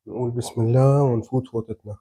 نقول بسم الله ونفوت فوتتنا.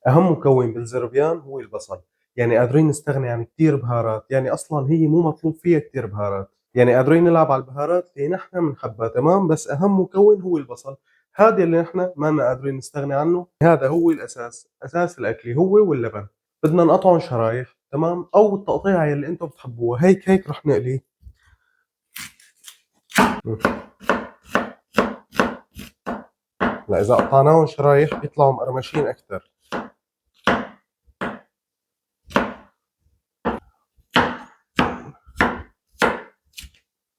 أهم مكون بالزربيان هو البصل. يعني قادرين نستغني عن كتير بهارات، يعني أصلا هي مو مطلوب فيها كتير بهارات، يعني قادرين نلعب على البهارات اللي نحن بنحبها تمام، بس أهم مكون هو البصل. هذا اللي نحن ما قادرين نستغني عنه، هذا هو الأساس، أساس الأكل هو واللبن. بدنا نقطعهم شرايح تمام، أو التقطيعة اللي أنتم بتحبوها، هيك رح نقلي. لا، إذا قطعناهم شرايح بيطلعوا مقرمشين أكثر.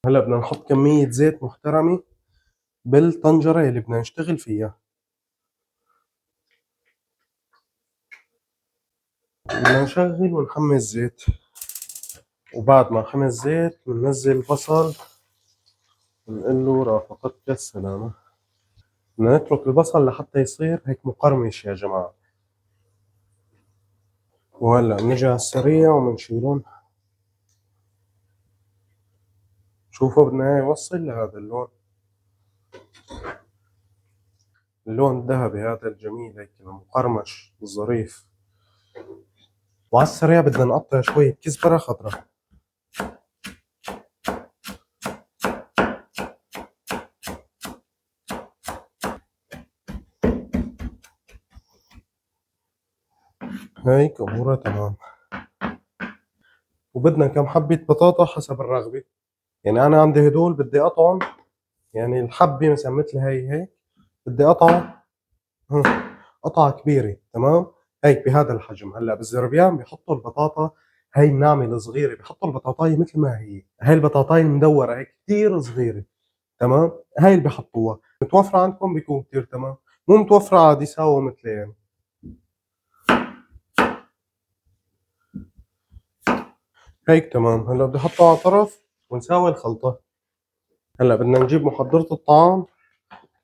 هلا بدنا نحط كمية زيت محترمة بالطنجرة اللي بدنا نشتغل فيها. بدنا نشغل ونحمي الزيت، وبعد ما نحمي الزيت بننزل البصل ونقول له رافقتك السلامة. بدنا نترك البصل لحتى يصير هيك مقرمش يا جماعة. وهلا بنجي على السريع وبنشيلهم. شوفوا بدنا اياه يوصل لهذا اللون، اللون الذهبي هذا الجميل هيك المقرمش الظريف. وعلى السريع بدنا نقطع شوية كزبرة خضراء. هيك أمورها تمام. وبدنا كم حبة بطاطا حسب الرغبة، يعني أنا عندي هدول بدي أقطعهم، يعني الحبة مثلا مثل هي هيك بدي أقطعه قطعة كبيرة تمام، هيك بهذا الحجم. هلا بالزربيان بيحطوا البطاطا هي الناعمة الصغيرة، بيحطوا البطاطاية مثل ما هي، هي البطاطاية المدورة هيك كثير صغيرة تمام، هي اللي بيحطوها. متوفرة عندكم بيكون كثير تمام، مو متوفرة عادي ساووا مثلين. هيك تمام. هلا بدي احطه على طرف ونساوي الخلطة. هلا بدنا نجيب محضرة الطعام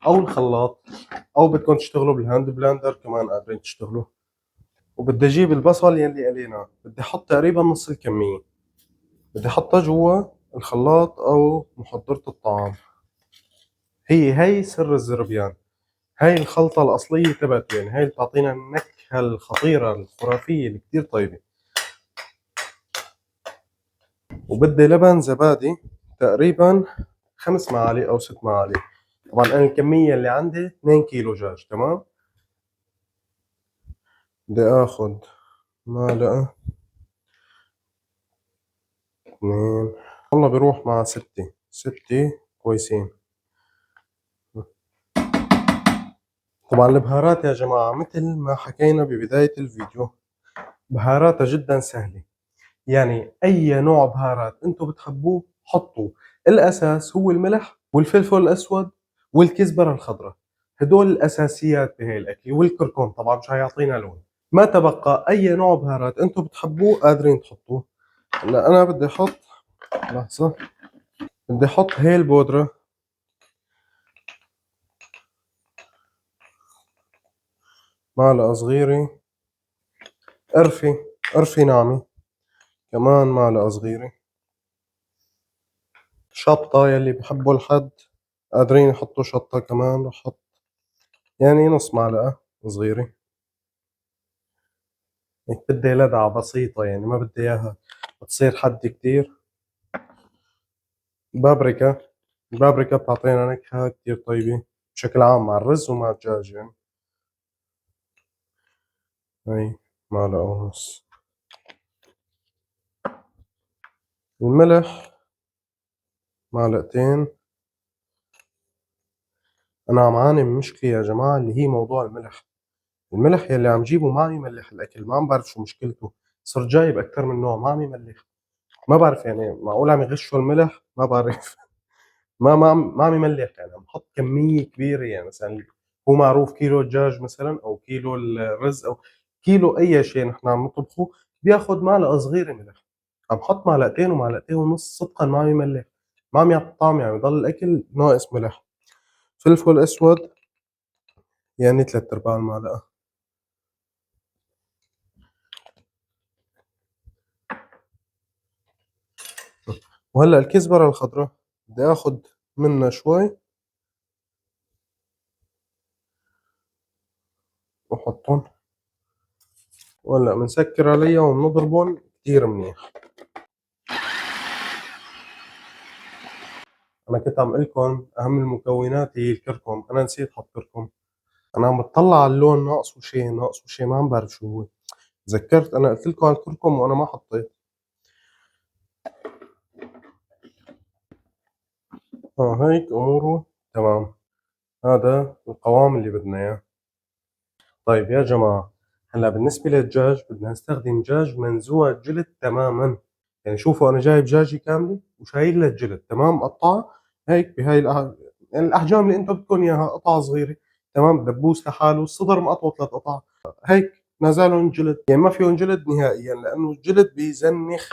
او الخلاط، او بدكم تشتغلوا بالهاند بلندر كمان قادرين تشتغلوا. وبدي اجيب البصل يلي قليناه، بدي احط تقريبا نص الكمية، بدي احطها جوا الخلاط او محضرة الطعام. هي سر الزربيان، هاي الخلطة الأصلية تبعته، يعني هاي اللي بتعطينا النكهة الخطيرة الخرافية اللي كتير طيبة. وبدي لبن زبادي تقريبا 5 معالق أو 6 معالق. طبعا أنا الكمية اللي عندي 2 كيلو دجاج تمام. بدي آخد معلقة، 2، والله بيروح مع 6 كويسين. طبعا البهارات يا جماعة مثل ما حكينا ببداية الفيديو، بهاراتها جدا سهلة، يعني أي نوع بهارات أنتم بتحبوه حطوه. الأساس هو الملح والفلفل الأسود والكزبرة الخضراء، هدول الأساسيات بهي الأكل، والكركم طبعا مش هيعطينا لون. ما تبقى أي نوع بهارات أنتم بتحبوه قادرين تحطوه. هلا أنا بدي أحط، لحظة، بدي أحط هي البودرة معلقة صغيرة، قرفة، قرفة ناعمة كمان معلقة صغيرة، شطة يلي بحبوا الحد قادرين يحطوا شطة كمان، رح أحط يعني نص معلقة صغيرة. هيك بدي لدعة بسيطة، يعني ما بدي إياها تصير حد كتير. بابريكا، البابريكا بتعطينا نكهة كتير طيبة بشكل عام مع الرز ومع الدجاج يعني. هاي معلقة ونص. الملح معلقتين. أنا عم عاني من مشكلة يا جماعة اللي هي موضوع الملح. الملح يلي عم جيبه ما عم يملح الأكل، ما عم بعرف شو مشكلته. صرت جايب أكثر من نوع ما عم يملح، ما بعرف يعني معقول عم يغشوا الملح، ما بعرف. ما عم يملح، يعني عم حط كمية كبيرة، يعني مثلا هو معروف كيلو دجاج مثلا أو كيلو الرز أو كيلو أي شيء نحن عم نطبخه بياخد معلقة صغيرة ملح، عم حط معلقتين ومعلقتين ونص، صدقا ما عم يملح، ما عم يعطي طعم، يعني يضل الأكل ناقص ملح. فلفل أسود يعني 3/4 معلقة. وهلا الكزبرة الخضراء بدي آخد منها شوي، وحطهم وهلأ بنسكر عليها وبنضربهم كتير منيح. أنا كنت عم قلكن أهم المكونات هي الكركم، أنا نسيت حط كركم. أنا عم بتطلع على اللون ناقصه شي ناقصه شي ما عم بعرف شو هو. تذكرت أنا قلتلكوا على الكركم وأنا ما حطيت. هيك أموره تمام. هذا القوام اللي بدنا إياه. طيب يا جماعة، هلا بالنسبة للدجاج بدنا نستخدم دجاج منزوع جلد تماما. يعني شوفوا أنا جايب دجاجة كاملة وشايل لها الجلد تمام مقطعة هيك بهاي يعني الأحجام اللي أنتم بدكم إياها، قطعة صغيرة تمام. دبوس لحاله، الصدر مقطعه 3 قطع هيك نازلهم جلد، يعني ما فيهم جلد نهائيا لأنه الجلد بيزنخ.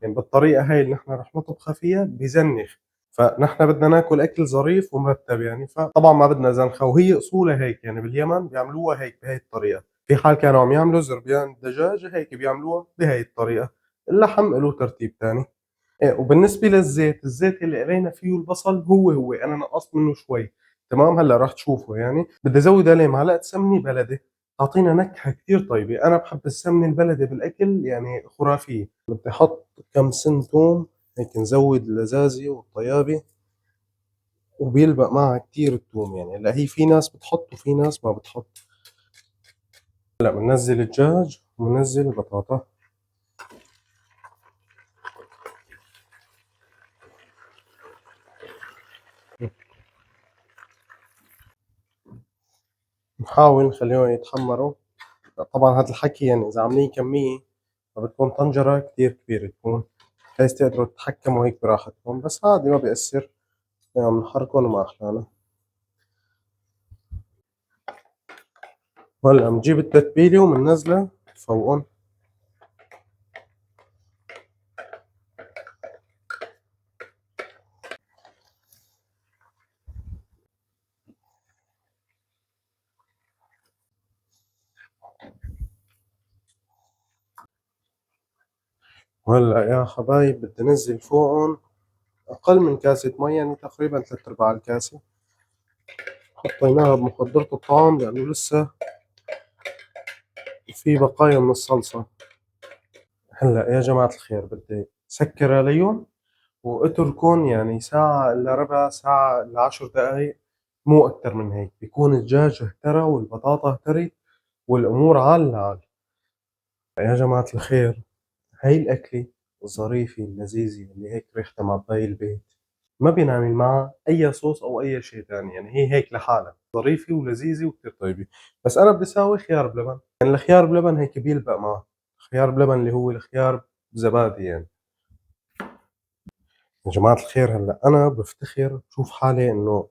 يعني بالطريقة هاي اللي نحن رح نطبخها فيها بيزنخ، فنحن بدنا ناكل اكل ظريف ومرتب يعني، فطبعا ما بدنا زنخه. وهي اصولها هيك، يعني باليمن بيعملوها هيك بهي الطريقه. في حال كانوا عم يعملوا زربيان دجاج هيك بيعملوها بهي الطريقه. اللحم له ترتيب ثاني. إيه، وبالنسبه للزيت، الزيت اللي قرينا فيه البصل هو انا نقصت منه شوي تمام. هلا راح تشوفوا. يعني بدي ازود عليه معلقه سمنه بلدي تعطينا نكهه كثير طيبه. انا بحب السمنه البلدي بالاكل يعني خرافيه. بدي احط كم سن ثوم هيك نزود اللذاذة والطيابة، وبيلبق معها كتير الثوم. يعني هلا هي في ناس بتحط وفي ناس ما بتحط. هلا بننزل الدجاج وبننزل البطاطا. نحاول نخليهم يتحمروا. طبعا هذا الحكي يعني إذا عاملين كمية فبتكون طنجرة كتير كبيرة تكون، بحيث تقدروا تتحكموا هيك براحتكم. بس عادي ما بيأثر، يعني بنحركهم وما أحلانا. وهلا بنجيب التتبيلة وبننزلها فوقهم. وهلا يا حبايب بدي انزل فوقهم أقل من كاسة مي، يعني تقريبا 3/4 الكاسة. حطيناها بمخدرة الطعام لأنه لسه في بقايا من الصلصة. هلا يا جماعة الخير بدي سكر عليهم واتركهم يعني ساعة إلا ربع ساعة إلا 10 دقايق، مو أكتر من هيك. بيكون الدجاج اهترى والبطاطا اهترت والأمور عال العال. يا جماعة الخير، هاي الأكلة الظريفة اللذيذة اللي هيك ريحتها معباية البيت ما بينعمل معها أي صوص أو أي شيء تاني. يعني هي هيك لحالها ظريفة ولذيذة وكتير طيبة. بس أنا بدي ساوي خيار بلبن. يعني الخيار بلبن هيك بيلبق معه. خيار بلبن اللي هو الخيار بزبادي يعني. يا جماعة الخير، هلا أنا بفتخر بشوف حالي إنه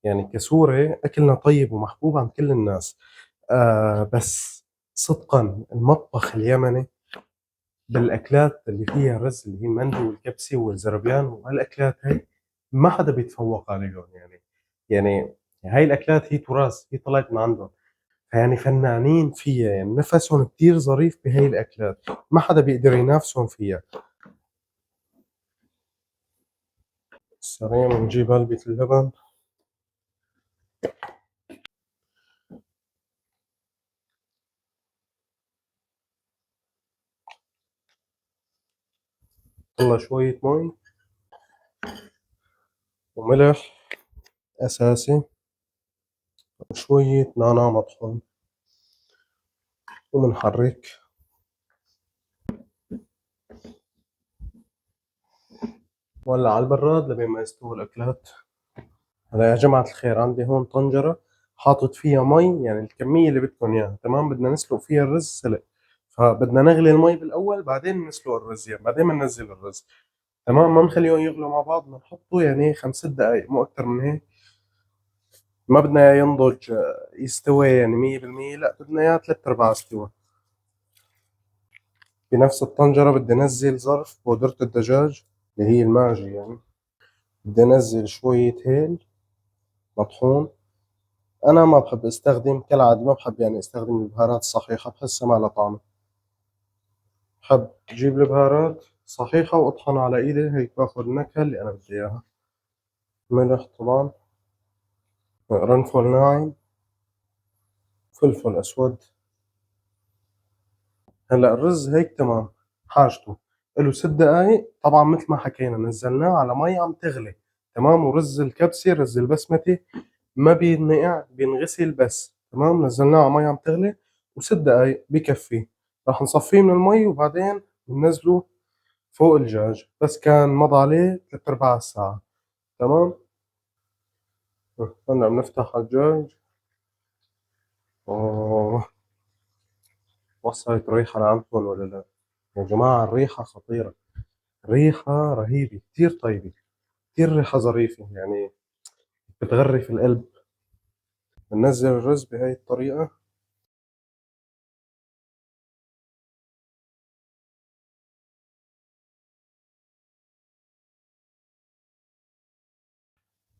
يعني كسوري أكلنا طيب ومحبوب عند كل الناس. بس صدقا المطبخ اليمني بالأكلات اللي فيها رز اللي هي المندي والكبسة والزربيان وهالأكلات هي ما حدا بيتفوق عليهم. يعني هاي الأكلات هي تراث، هي طلعت من عندهم. يعني فنانين فيها، يعني نفسهم كتير ظريف بهاي الأكلات، ما حدا بيقدر ينافسهم فيها. سريع بنجيب علبة اللبن. طلع شوية مي وملح أساسي وشوية نعناع مطحون وبنحرك. ولا على البراد لبين ما يستووا الأكلات. هلا يا جماعة الخير، عندي هون طنجرة حاطط فيها مي، يعني الكمية اللي بدكم إياها تمام. بدنا نسلق فيها الرز سلق، فبدنا نغلي المي بالأول بعدين نسلق الرز، يعني بعدين بننزل الرز تمام. ما نخليهم يغلوا مع بعض، بنحطه يعني 5 6 دقايق مو أكتر من هيك. ما بدنا إياه ينضج يستوي يعني 100%، لا بدنا إياه 3/4 استوى. بنفس الطنجرة بدي أنزل ظرف بودرة الدجاج اللي هي الماجي يعني. بدي أنزل شوية هيل مطحون. أنا ما بحب أستخدم كالعادة، ما بحب يعني أستخدم البهارات الصحيحة، بحسها ما لها طعم. بحب أجيب البهارات صحيحة وأطحنها على إيدي هيك باخذ النكهة اللي أنا بدي إياها. ملح طبعا، قرنفل ناعم، فلفل أسود. هلا الرز هيك تمام، حاجته له 6 دقايق طبعا مثل ما حكينا، نزلناه على مي عم تغلي تمام. ورز الكبسة رز البسمتي ما بينقع بينغسل بس تمام. نزلناه على مي عم تغلي و6 دقايق بكفي. راح نصفيه من المي وبعدين بننزله فوق الدجاج، بس كان مضى عليه 3/4 ساعة تمام. هلا بنفتح الدجاج. اوه، وصلت الريحة لعندكم ولا لا؟ يا جماعة الريحة خطيرة، ريحة رهيبة كتير طيبة، كتير ريحة ظريفة يعني بتغري في القلب. بننزل الرز بهاي الطريقة.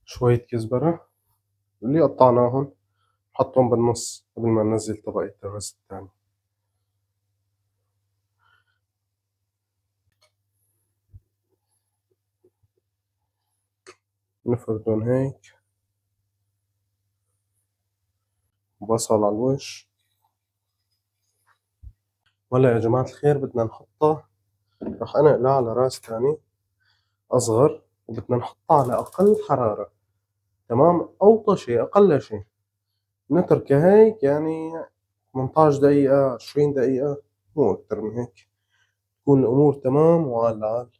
شوية كزبرة اللي قطعناهم حطهم بالنص قبل ما ننزل طبقة الرز الثاني. نفردهم هيك. بصل على الوش. ولا يا جماعة الخير بدنا نحطها، رح أنا أقلع على راس تاني أصغر، وبدنا نحطها على أقل حرارة تمام. أوطى شي أقل شي نتركها هيك يعني 18 دقيقة 20 دقيقة، مو أكتر من هيك، تكون الأمور تمام وعال العال.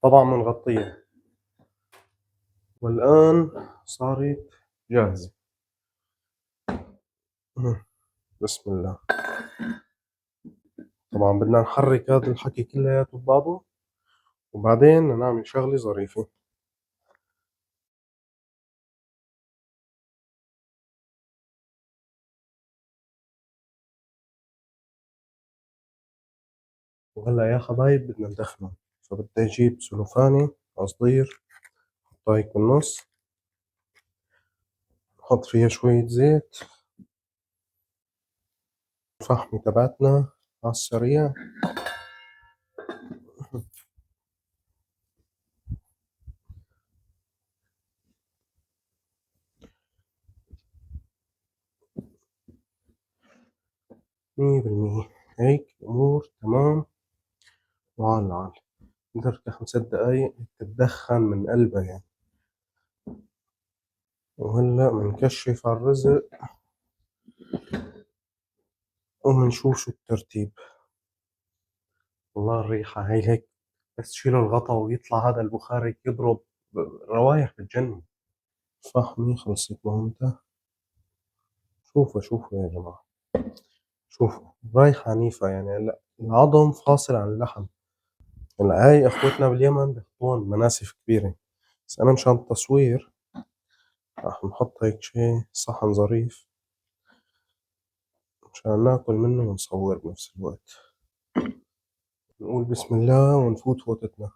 طبعا بنغطيها. والآن صارت جاهزة. بسم الله. طبعا بدنا نحرك هذا الحكي كلياته ببعضه وبعدين بدنا نعمل شغلة ظريفة. وهلا يا حبايب بدنا ندخنه، فبدي أجيب سلوفاني قصدير، حطها هيك بالنص، نحط فيها شوية زيت، الفحمة تبعتنا على السريع. 100%. هيك الأمور تمام وعال العال. نتركها 5 دقايق تتدخن من قلبها يعني. وهلا بنكشف على الرزق وبنشوف شو الترتيب. والله الريحة هي هيك بس تشيلوا الغطا ويطلع هذا البخار هيك يضرب، روايح بتجنن. فحمي خلصت مهمتها. شوفوا شوفوا يا جماعة، شوفوا رايحة عنيفة يعني. هلا العظم فاصل عن اللحم. هلا هاي اخوتنا باليمن بيحطون مناسف كبيرة، بس أنا مشان التصوير راح نحط هيك شي صحن ظريف مشان ناكل منه ونصور بنفس الوقت. نقول بسم الله ونفوت فوتتنا.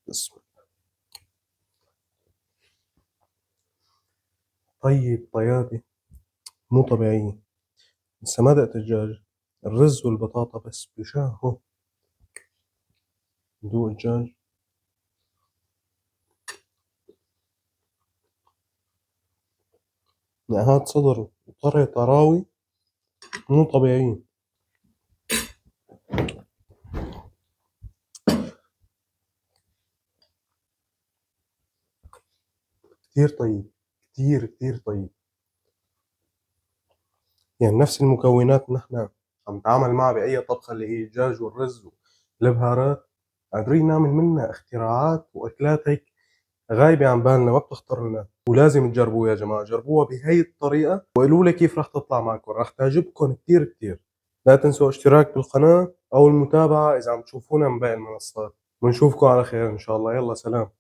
بسم الله. طيب طيابة مو طبيعية. لسه ما دقت الدجاج، الرز والبطاطا بس بشاهوا. ندوق الدجاج. نقهات صدر وطري طراوي مو طبيعيين. كتير طيب، كتير كتير طيب. يعني نفس المكونات نحن عم نتعامل معها بأي طبخة اللي هي الدجاج والرز والبهارات، قادرين نعمل منها اختراعات وأكلات هيك غايبة عن بالنا ما بتخطر لنا. ولازم تجربوها يا جماعة، جربوها بهي الطريقة وقولوا لي كيف راح تطلع معكم، راح تعجبكم كتير كتير. لا تنسوا اشتراك بالقناة أو المتابعة إذا عم تشوفونا من باقي المنصات. ونشوفكم على خير إن شاء الله. يلا سلام.